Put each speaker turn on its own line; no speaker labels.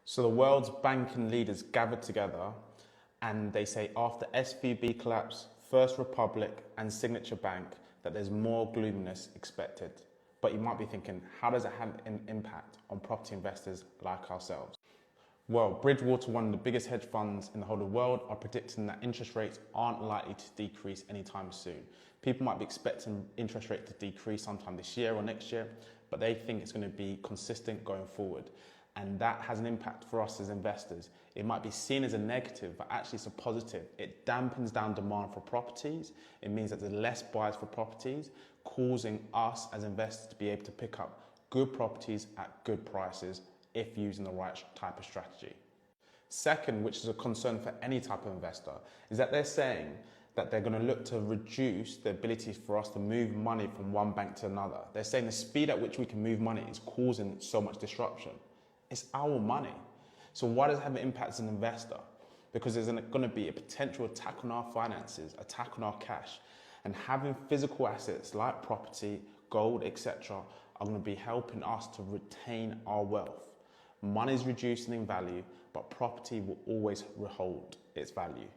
So the world's banking leaders gathered together and they say after SVB collapse, First Republic and Signature Bank that there's more gloominess expected. But you might be thinking, how does it have an impact on property investors like ourselves? Well, Bridgewater, one of the biggest hedge funds in the whole of the world, are predicting that interest rates aren't likely to decrease anytime soon. People might be expecting interest rates to decrease sometime this year or next year, but they think it's going to be consistent going forward. And that has an impact for us as investors. It might be seen as a negative, but actually it's a positive. It dampens down demand for properties. It means that there's less buyers for properties, causing us as investors to be able to pick up good properties at good prices if using the right type of strategy. Second, which is a concern for any type of investor, is that they're saying that they're going to look to reduce the ability for us to move money from one bank to another. They're saying the speed at which we can move money is causing so much disruption. It's our money. So why does it have an impact as an investor? Because there's going to be a potential attack on our finances, attack on our cash. And having physical assets like property, gold, etc. are going to be helping us to retain our wealth. Money is reducing in value, but property will always hold its value.